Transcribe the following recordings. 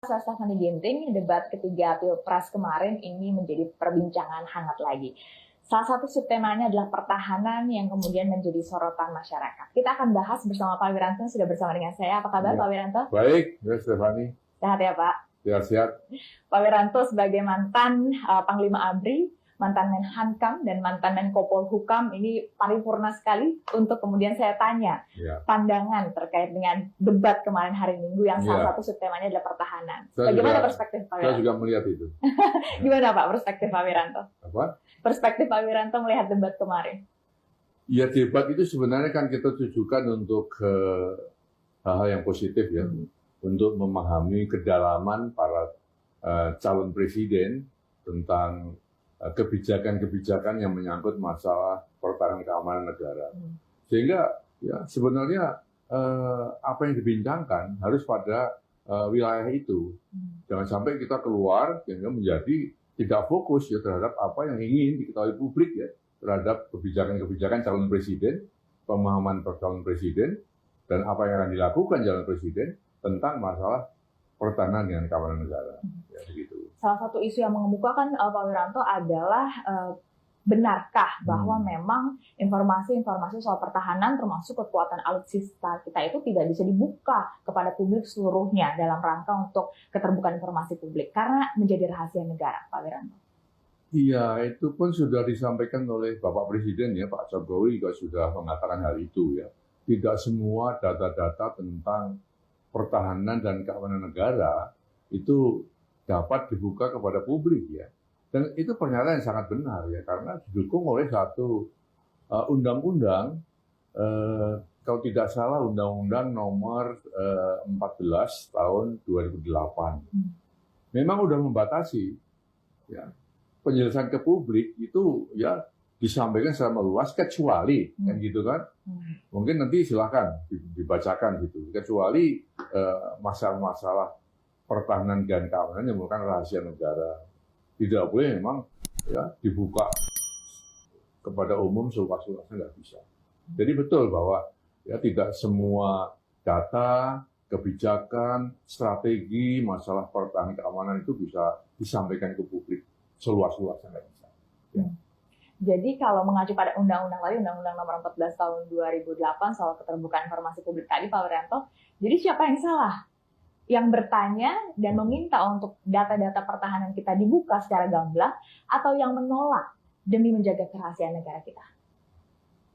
Saya Stephanie Ginting, debat ketiga Pilpres kemarin ini menjadi perbincangan hangat lagi. Salah satu subtemanya adalah pertahanan yang kemudian menjadi sorotan masyarakat. Kita akan bahas bersama Pak Wiranto, sudah bersama dengan saya. Apa kabar Pak Wiranto? Baik, ya Stephanie. Sehat ya Pak? Sehat-sehat. Pak Wiranto sebagai mantan Panglima ABRI, mantan Menhankam, dan mantan Menko Polhukam, ini paripurna sekali untuk kemudian saya tanya pandangan terkait dengan debat kemarin hari Minggu yang salah satu subtemanya adalah pertahanan. Bagaimana perspektif Pak Wiranto? Saya juga melihat itu. Gimana Pak perspektif Pak Wiranto? Apa? Perspektif Pak Wiranto melihat debat kemarin. Ya, debat itu sebenarnya kan kita tujukan untuk hal-hal yang positif ya, untuk memahami kedalaman para calon presiden tentang kebijakan-kebijakan yang menyangkut masalah pertahanan keamanan negara. Sehingga ya sebenarnya apa yang dibincangkan harus pada wilayah itu. Jangan sampai kita keluar sehingga menjadi tidak fokus ya terhadap apa yang ingin diketahui publik ya, terhadap kebijakan-kebijakan calon presiden, pemahaman calon presiden, dan apa yang akan dilakukan calon presiden tentang masalah pertahanan dan keamanan negara. Ya, begitu. Salah satu isu yang mengemukakan Pak Wiranto adalah benarkah bahwa memang informasi-informasi soal pertahanan termasuk kekuatan alutsista kita itu tidak bisa dibuka kepada publik seluruhnya dalam rangka untuk keterbukaan informasi publik karena menjadi rahasia negara, Pak Wiranto? Iya, itu pun sudah disampaikan oleh Bapak Presiden ya, Pak Jokowi juga sudah mengatakan hal itu ya. Tidak semua data-data tentang pertahanan dan keamanan negara itu dapat dibuka kepada publik ya. Dan itu pernyataan yang sangat benar ya, karena didukung oleh satu undang-undang, kalau tidak salah Undang-Undang Nomor 14 Tahun 2008. Memang sudah membatasi ya, penjelasan ke publik itu ya disampaikan secara meluas kecuali kan gitu kan. Mungkin nanti silahkan dibacakan gitu. Kecuali masalah-masalah pertahanan dan keamanan yang merupakan rahasia negara. Tidak boleh memang ya dibuka kepada umum seluas-luasnya, nggak bisa. Jadi betul bahwa ya tidak semua data, kebijakan, strategi, masalah pertahanan keamanan itu bisa disampaikan ke publik seluas-luasnya, nggak bisa. Ya. Jadi kalau mengacu pada undang-undang tadi, Undang-Undang Nomor 14 Tahun 2008 soal keterbukaan informasi publik tadi, Pak Wiranto, jadi siapa yang salah? Yang bertanya dan meminta untuk data-data pertahanan kita dibuka secara gamblang atau yang menolak demi menjaga kerahasiaan negara kita?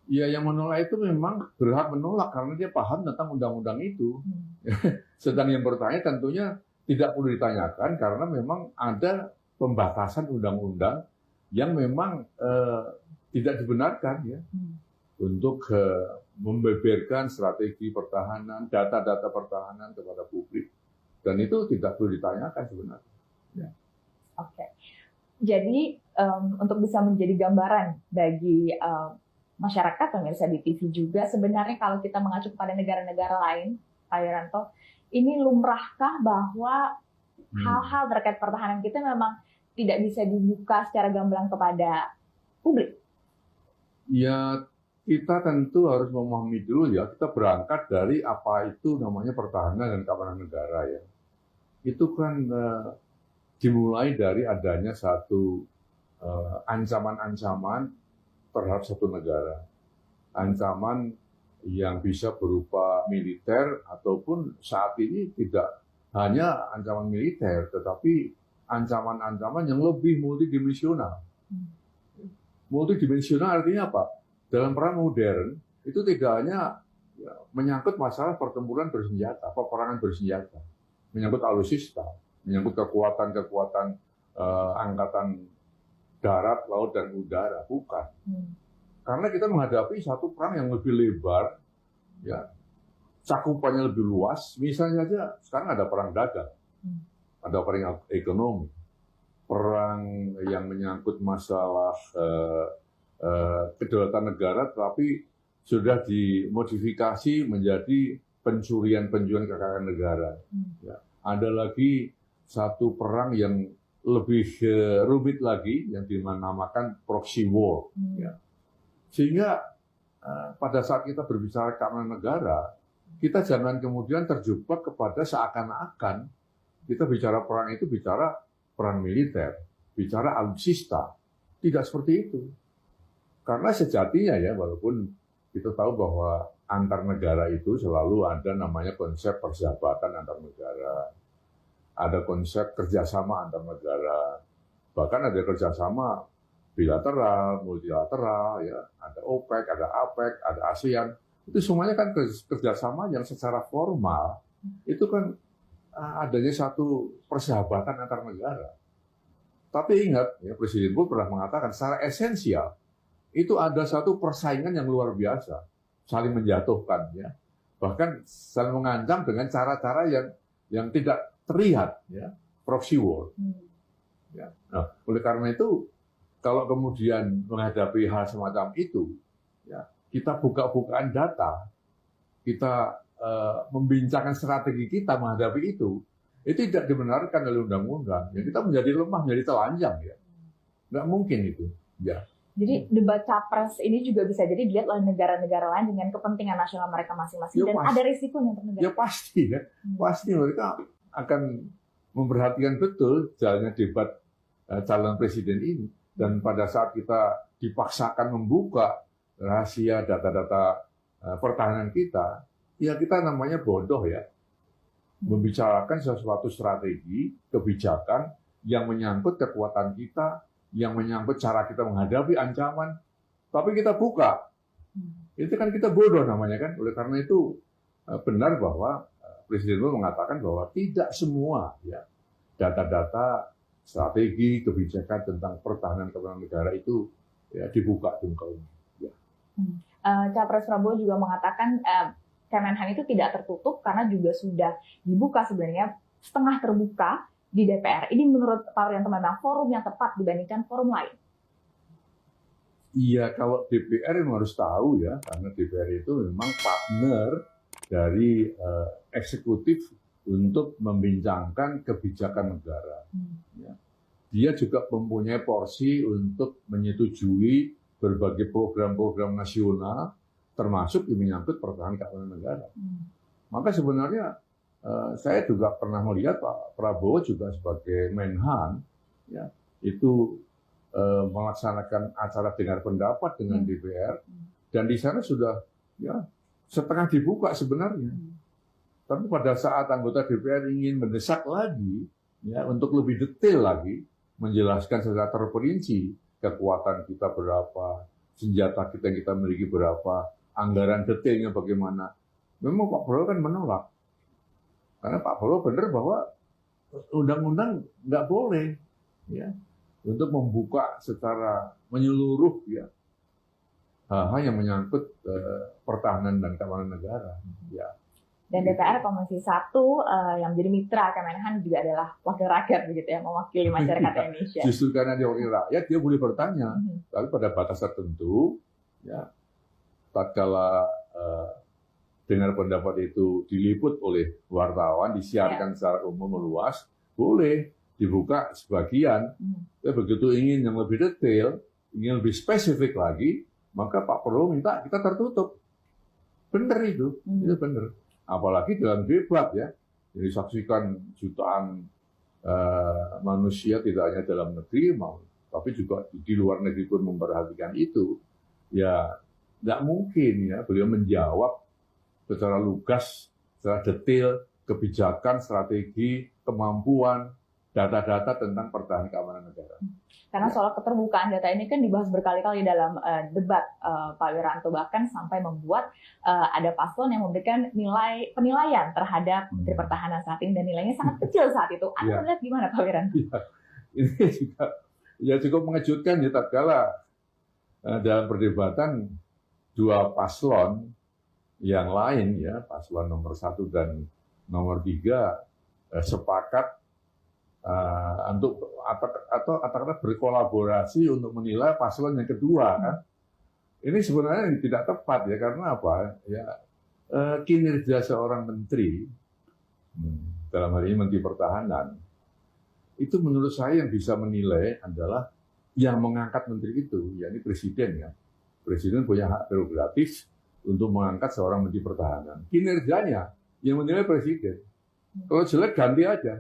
Ya, yang menolak itu memang berhak menolak karena dia paham tentang undang-undang itu. Sedang yang bertanya tentunya tidak perlu ditanyakan karena memang ada pembatasan undang-undang yang memang tidak dibenarkan ya untuk membeberkan strategi pertahanan, data-data pertahanan kepada publik. Dan itu tidak perlu ditanyakan sebenarnya. Ya. Oke. Jadi untuk bisa menjadi gambaran bagi masyarakat pemirsa di TV juga, sebenarnya kalau kita mengacu kepada negara-negara lain, Pak Wiranto, ini lumrahkah bahwa hal-hal terkait pertahanan kita memang tidak bisa dibuka secara gamblang kepada publik? Ya, kita tentu harus memahami dulu ya, kita berangkat dari apa itu namanya pertahanan dan keamanan negara ya. Itu kan dimulai dari adanya satu ancaman-ancaman terhadap satu negara. Ancaman yang bisa berupa militer ataupun saat ini tidak hanya ancaman militer, tetapi ancaman-ancaman yang lebih multidimensional. Multidimensional artinya apa? Dalam perang modern itu tidak hanya ya, menyangkut masalah pertempuran bersenjata, peperangan bersenjata, menyangkut alutsista, menyangkut kekuatan-kekuatan angkatan darat, laut dan udara, bukan. Karena kita menghadapi satu perang yang lebih lebar, ya, cakupannya lebih luas. Misalnya saja sekarang ada perang dagang, ada perang ekonomi, perang yang menyangkut masalah kedaulatan negara, tetapi sudah dimodifikasi menjadi pencurian-pencurian kekayaan negara. Ya. Ada lagi satu perang yang lebih rumit lagi yang dinamakan proxy war. Ya. Sehingga pada saat kita berbicara keamanan negara, kita jangan kemudian terjebak kepada seakan-akan kita bicara perang itu bicara perang militer, bicara alutsista. Tidak seperti itu. Karena sejatinya ya, walaupun kita tahu bahwa antar negara itu selalu ada namanya konsep persahabatan antar negara, ada konsep kerjasama antar negara, bahkan ada kerjasama bilateral, multilateral, ya, ada OPEC, ada APEC, ada ASEAN. Itu semuanya kan kerjasama yang secara formal itu kan adanya satu persahabatan antar negara. Tapi ingat, ya, Presiden pun pernah mengatakan secara esensial itu ada satu persaingan yang luar biasa, saling menjatuhkan, ya, bahkan saling mengancam dengan cara-cara yang tidak terlihat, ya, proxy war. Ya. Nah, oleh karena itu, kalau kemudian menghadapi hal semacam itu, ya, kita buka-bukaan data, kita membincangkan strategi kita menghadapi itu tidak dibenarkan oleh undang-undang. Ya, kita menjadi lemah, menjadi telanjang, ya. Nggak mungkin itu. Ya. Jadi debat capres ini juga bisa jadi dilihat oleh negara-negara lain dengan kepentingan nasional mereka masing-masing, dan ada risikonya untuk negara. Ya pasti, ya. Pasti mereka akan memperhatikan betul jalannya debat calon presiden ini. Dan pada saat kita dipaksakan membuka rahasia data-data pertahanan kita, ya kita namanya bodoh, ya. Membicarakan sesuatu strategi, kebijakan yang menyangkut kekuatan kita, yang menyangkut cara kita menghadapi ancaman, tapi kita buka. Itu kan kita bodoh namanya kan. Oleh karena itu benar bahwa Presiden pun mengatakan bahwa tidak semua, ya, data-data strategi kebijakan tentang pertahanan keamanan negara itu, ya, dibuka di muka umum. Ya. Capres Prabowo juga mengatakan Kemenhan itu tidak tertutup karena juga sudah dibuka sebenarnya setengah terbuka di DPR. Ini menurut Pak Wirianto memang forum yang tepat dibandingkan forum lain. Iya, kalau DPR yang harus tahu, ya, karena DPR itu memang partner dari eksekutif untuk membincangkan kebijakan negara. Ya. Dia juga mempunyai porsi untuk menyetujui berbagai program-program nasional, termasuk yang menyangkut pertahanan keamanan negara. Maka sebenarnya saya juga pernah melihat Pak Prabowo juga sebagai Menhan, ya, itu melaksanakan acara dengar pendapat dengan DPR, dan di sana sudah, ya, setengah dibuka sebenarnya. Tapi pada saat anggota DPR ingin mendesak lagi, ya, untuk lebih detail lagi, menjelaskan secara terperinci kekuatan kita berapa, senjata kita yang kita miliki berapa, anggaran detailnya bagaimana, memang Pak Prabowo kan menolak. Karena Pak Prabowo benar bahwa undang-undang nggak boleh, ya, untuk membuka secara menyeluruh, ya, hal-hal yang menyangkut pertahanan dan keamanan negara. Ya. Dan DPR Komisi 1 yang menjadi mitra Kemenhan juga adalah wakil rakyat, begitu ya, mewakili masyarakat Indonesia. Justru karena dia wakil rakyat, dia boleh bertanya, tapi pada batas tertentu, ya, tatkala dengar pendapat itu diliput oleh wartawan, disiarkan secara umum meluas, boleh dibuka sebagian. Tapi begitu ingin yang lebih detail, ingin lebih spesifik lagi, maka Pak Prabowo minta kita tertutup. Benar itu benar. Apalagi dalam debat, ya, yang disaksikan jutaan manusia, tidak hanya dalam negeri, tapi juga di luar negeri pun memperhatikan itu. Ya, nggak mungkin, ya, beliau menjawab secara lugas, secara detail, kebijakan, strategi, kemampuan, data-data tentang pertahanan keamanan negara. Karena soal keterbukaan data ini kan dibahas berkali-kali dalam debat Pak Wirianto, bahkan sampai membuat ada paslon yang memberikan penilaian terhadap Menteri Pertahanan saat ini, dan nilainya sangat kecil saat itu. Anda melihat gimana, Pak Wirianto? Ya, ini juga, ya, cukup mengejutkan, ya, tatkala dalam perdebatan dua paslon yang lain, ya, paslon nomor 1 dan nomor 3 sepakat untuk atau berkolaborasi untuk menilai paslon yang kedua, kan. Ini sebenarnya tidak tepat, ya, karena apa? Ya, kinerja seorang menteri, dalam hal ini Menteri Pertahanan, itu menurut saya yang bisa menilai adalah yang mengangkat menteri itu, yakni Presiden, ya. Presiden punya hak prerogatif untuk mengangkat seorang Menteri Pertahanan. Kinerjanya yang menilai Presiden. Kalau jelek ganti aja.